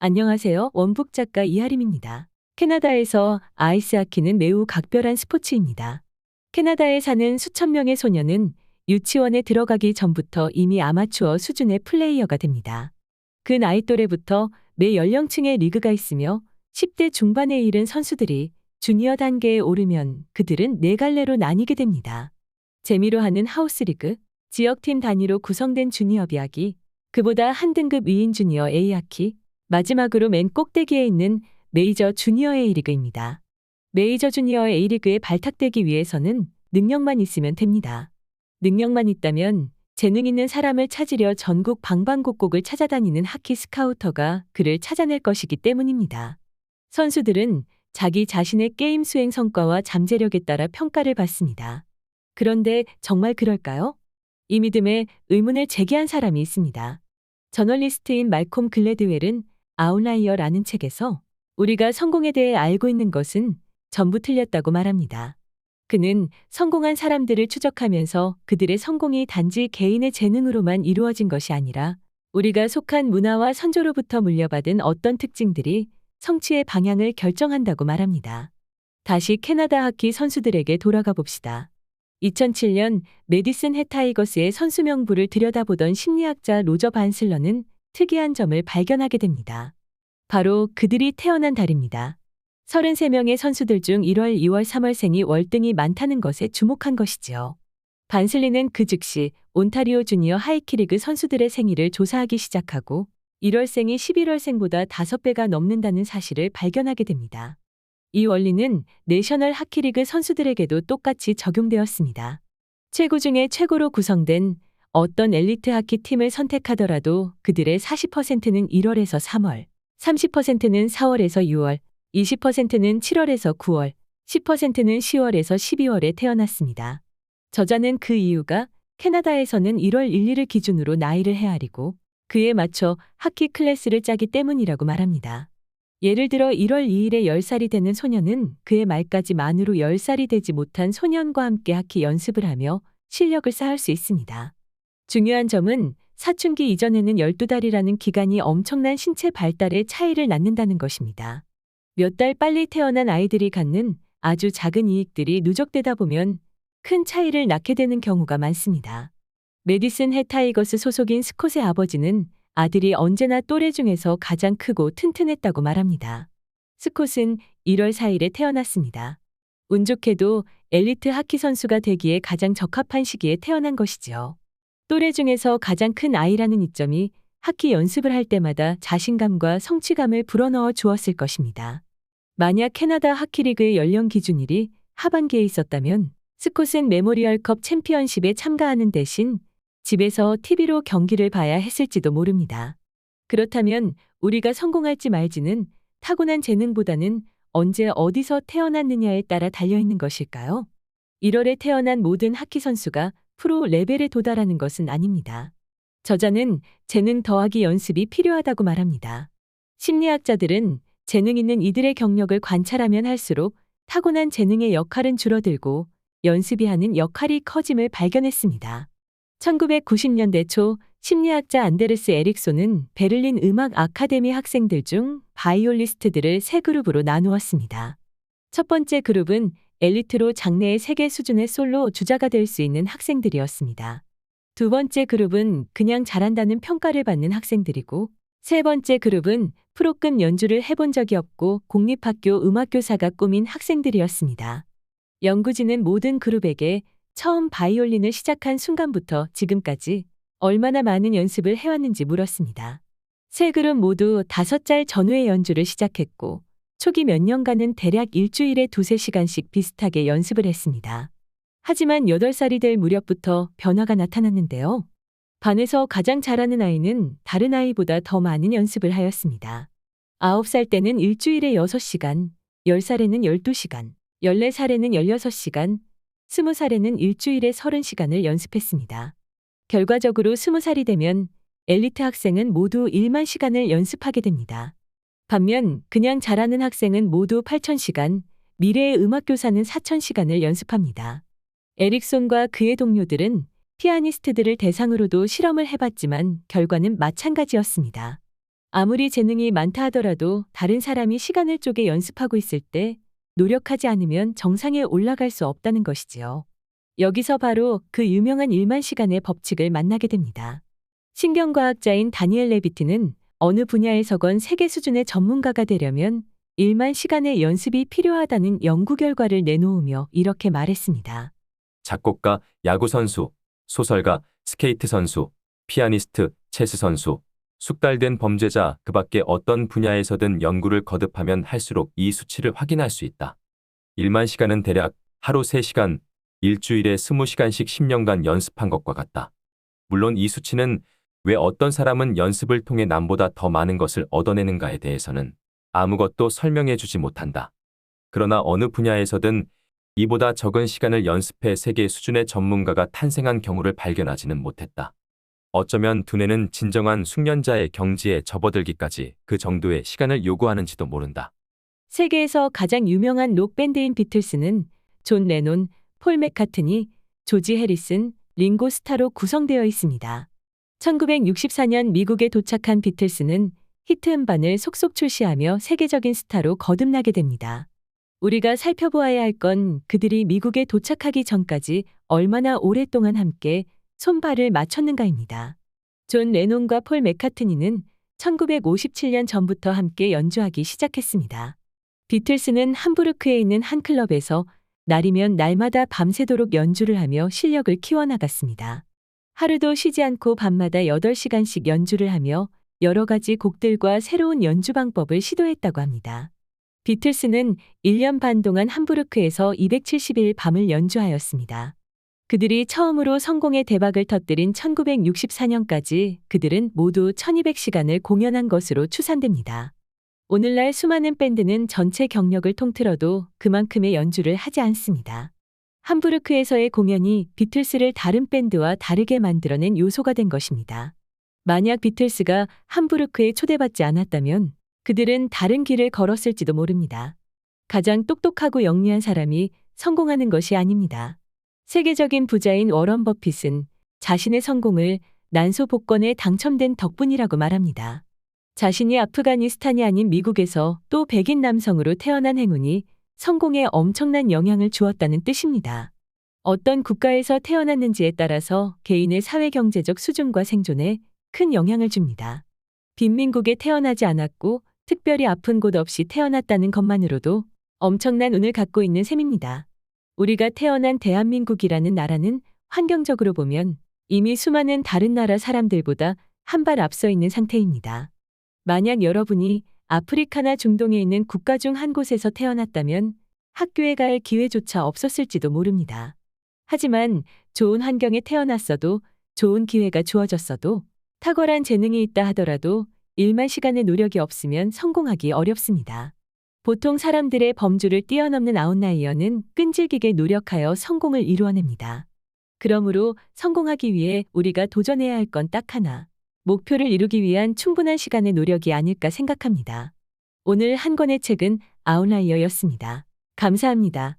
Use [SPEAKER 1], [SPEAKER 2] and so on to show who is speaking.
[SPEAKER 1] 안녕하세요. 원북 작가 이하림입니다. 캐나다에서 아이스하키는 매우 각별한 스포츠입니다. 캐나다에 사는 수천 명의 소녀는 유치원에 들어가기 전부터 이미 아마추어 수준의 플레이어가 됩니다. 그 나이 또래부터 매 연령층의 리그가 있으며 10대 중반에 이른 선수들이 주니어 단계에 오르면 그들은 네 갈래로 나뉘게 됩니다. 재미로 하는 하우스리그, 지역팀 단위로 구성된 주니어 B하키, 그보다 한 등급 위인 주니어 A하키, 마지막으로 맨 꼭대기에 있는 메이저 주니어 A리그입니다. 메이저 주니어 A리그에 발탁되기 위해서는 능력만 있으면 됩니다. 능력만 있다면 재능 있는 사람을 찾으려 전국 방방곡곡을 찾아다니는 하키 스카우터가 그를 찾아낼 것이기 때문입니다. 선수들은 자기 자신의 게임 수행 성과와 잠재력에 따라 평가를 받습니다. 그런데 정말 그럴까요? 이 믿음에 의문을 제기한 사람이 있습니다. 저널리스트인 말콤 글래드웰은 아웃라이어라는 책에서 우리가 성공에 대해 알고 있는 것은 전부 틀렸다고 말합니다. 그는 성공한 사람들을 추적하면서 그들의 성공이 단지 개인의 재능으로만 이루어진 것이 아니라 우리가 속한 문화와 선조로부터 물려받은 어떤 특징들이 성취의 방향을 결정한다고 말합니다. 다시 캐나다 하키 선수들에게 돌아가 봅시다. 2007년 메디슨 해타이거스의 선수 명부를 들여다보던 심리학자 로저 반슬러는 특이한 점을 발견하게 됩니다. 바로 그들이 태어난 달입니다. 33명의 선수들 중 1월, 2월, 3월생이 월등히 많다는 것에 주목한 것이지요. 반슬리는 그 즉시 온타리오 주니어 하이키리그 선수들의 생일을 조사하기 시작하고 1월생이 11월생보다 5배가 넘는다는 사실을 발견하게 됩니다. 이 원리는 내셔널 하키리그 선수들에게도 똑같이 적용되었습니다. 최고 중에 최고로 구성된 어떤 엘리트 하키 팀을 선택하더라도 그들의 40%는 1월에서 3월, 30%는 4월에서 6월, 20%는 7월에서 9월, 10%는 10월에서 12월에 태어났습니다. 저자는 그 이유가 캐나다에서는 1월 1일을 기준으로 나이를 헤아리고 그에 맞춰 하키 클래스를 짜기 때문이라고 말합니다. 예를 들어 1월 2일에 10살이 되는 소년은 그해 말까지 만으로 10살이 되지 못한 소년과 함께 하키 연습을 하며 실력을 쌓을 수 있습니다. 중요한 점은 사춘기 이전에는 12달이라는 기간이 엄청난 신체 발달에 차이를 낳는다는 것입니다. 몇 달 빨리 태어난 아이들이 갖는 아주 작은 이익들이 누적되다 보면 큰 차이를 낳게 되는 경우가 많습니다. 메디슨 해타이거스 소속인 스콧의 아버지는 아들이 언제나 또래 중에서 가장 크고 튼튼했다고 말합니다. 스콧은 1월 4일에 태어났습니다. 운 좋게도 엘리트 하키 선수가 되기에 가장 적합한 시기에 태어난 것이지요. 또래 중에서 가장 큰 아이라는 이점이 하키 연습을 할 때마다 자신감과 성취감을 불어넣어 주었을 것입니다. 만약 캐나다 하키리그의 연령 기준일이 하반기에 있었다면 스콧은 메모리얼컵 챔피언십에 참가하는 대신 집에서 TV로 경기를 봐야 했을지도 모릅니다. 그렇다면 우리가 성공할지 말지는 타고난 재능보다는 언제 어디서 태어났느냐에 따라 달려있는 것일까요? 1월에 태어난 모든 하키 선수가 프로 레벨에 도달하는 것은 아닙니다. 저자는 재능 더하기 연습이 필요하다고 말합니다. 심리학자들은 재능 있는 이들의 경력을 관찰하면 할수록 타고난 재능의 역할은 줄어들고 연습이 하는 역할이 커짐을 발견했습니다. 1990년대 초 심리학자 안데르스 에릭손은 베를린 음악 아카데미 학생들 중 바이올리스트들을 세 그룹으로 나누었습니다. 첫 번째 그룹은 엘리트로 장래의 세계 수준의 솔로 주자가 될 수 있는 학생들이었습니다. 두 번째 그룹은 그냥 잘한다는 평가를 받는 학생들이고 세 번째 그룹은 프로급 연주를 해본 적이 없고 공립학교 음악교사가 꿈인 학생들이었습니다. 연구진은 모든 그룹에게 처음 바이올린을 시작한 순간부터 지금까지 얼마나 많은 연습을 해왔는지 물었습니다. 세 그룹 모두 5달 전후에 연주를 시작했고 초기 몇 년간은 대략 일주일에 2~3시간씩 비슷하게 연습을 했습니다. 하지만 8살이 될 무렵부터 변화가 나타났는데요. 반에서 가장 잘하는 아이는 다른 아이보다 더 많은 연습을 하였습니다. 9살 때는 일주일에 6시간, 10살에는 12시간, 14살에는 16시간, 20살에는 일주일에 30시간을 연습했습니다. 결과적으로 20살이 되면 엘리트 학생은 모두 1만 시간을 연습하게 됩니다. 반면 그냥 잘하는 학생은 모두 8,000시간, 미래의 음악교사는 4,000시간을 연습합니다. 에릭손과 그의 동료들은 피아니스트들을 대상으로도 실험을 해봤지만 결과는 마찬가지였습니다. 아무리 재능이 많다 하더라도 다른 사람이 시간을 쪼개 연습하고 있을 때 노력하지 않으면 정상에 올라갈 수 없다는 것이지요. 여기서 바로 그 유명한 1만 시간의 법칙을 만나게 됩니다. 신경과학자인 다니엘 레비트는 어느 분야에서건 세계 수준의 전문가가 되려면 1만 시간의 연습이 필요하다는 연구 결과를 내놓으며 이렇게 말했습니다.
[SPEAKER 2] 작곡가, 야구 선수, 소설가, 스케이트 선수, 피아니스트, 체스 선수, 숙달된 범죄자, 그 밖에 어떤 분야에서든 연구를 거듭하면 할수록 이 수치를 확인할 수 있다. 1만 시간은 대략 하루 3시간, 일주일에 20시간씩 10년간 연습한 것과 같다. 물론 이 수치는 왜 어떤 사람은 연습을 통해 남보다 더 많은 것을 얻어내는가에 대해서는 아무것도 설명해 주지 못한다. 그러나 어느 분야에서든 이보다 적은 시간을 연습해 세계 수준의 전문가가 탄생한 경우를 발견하지는 못했다. 어쩌면 두뇌는 진정한 숙련자의 경지에 접어들기까지 그 정도의 시간을 요구하는지도 모른다.
[SPEAKER 1] 세계에서 가장 유명한 록밴드인 비틀스는 존 레논, 폴 맥카트니, 조지 해리슨, 링고 스타로 구성되어 있습니다. 1964년 미국에 도착한 비틀스는 히트 음반을 속속 출시하며 세계적인 스타로 거듭나게 됩니다. 우리가 살펴보아야 할 건 그들이 미국에 도착하기 전까지 얼마나 오랫동안 함께 손발을 맞췄는가입니다. 존 레논과 폴 맥카트니는 1957년 전부터 함께 연주하기 시작했습니다. 비틀스는 함부르크에 있는 한 클럽에서 날이면 날마다 밤새도록 연주를 하며 실력을 키워나갔습니다. 하루도 쉬지 않고 밤마다 8시간씩 연주를 하며 여러 가지 곡들과 새로운 연주 방법을 시도했다고 합니다. 비틀스는 1년 반 동안 함부르크에서 270일 밤을 연주하였습니다. 그들이 처음으로 성공의 대박을 터뜨린 1964년까지 그들은 모두 1200시간을 공연한 것으로 추산됩니다. 오늘날 수많은 밴드는 전체 경력을 통틀어도 그만큼의 연주를 하지 않습니다. 함부르크에서의 공연이 비틀스를 다른 밴드와 다르게 만들어낸 요소가 된 것입니다. 만약 비틀스가 함부르크에 초대받지 않았다면 그들은 다른 길을 걸었을지도 모릅니다. 가장 똑똑하고 영리한 사람이 성공하는 것이 아닙니다. 세계적인 부자인 워런 버핏은 자신의 성공을 난소 복권에 당첨된 덕분이라고 말합니다. 자신이 아프가니스탄이 아닌 미국에서 또 백인 남성으로 태어난 행운이 성공에 엄청난 영향을 주었다는 뜻입니다. 어떤 국가에서 태어났는지에 따라서 개인의 사회경제적 수준과 생존에 큰 영향을 줍니다. 빈민국에 태어나지 않았고 특별히 아픈 곳 없이 태어났다는 것만으로도 엄청난 운을 갖고 있는 셈입니다. 우리가 태어난 대한민국이라는 나라는 환경적으로 보면 이미 수많은 다른 나라 사람들보다 한 발 앞서 있는 상태입니다. 만약 여러분이 아프리카나 중동에 있는 국가 중 한 곳에서 태어났다면 학교에 갈 기회조차 없었을지도 모릅니다. 하지만 좋은 환경에 태어났어도 좋은 기회가 주어졌어도 탁월한 재능이 있다 하더라도 1만 시간의 노력이 없으면 성공하기 어렵습니다. 보통 사람들의 범주를 뛰어넘는 아웃라이어는 끈질기게 노력하여 성공을 이루어냅니다. 그러므로 성공하기 위해 우리가 도전해야 할 건 딱 하나, 목표를 이루기 위한 충분한 시간의 노력이 아닐까 생각합니다. 오늘 한 권의 책은 아웃라이어였습니다. 감사합니다.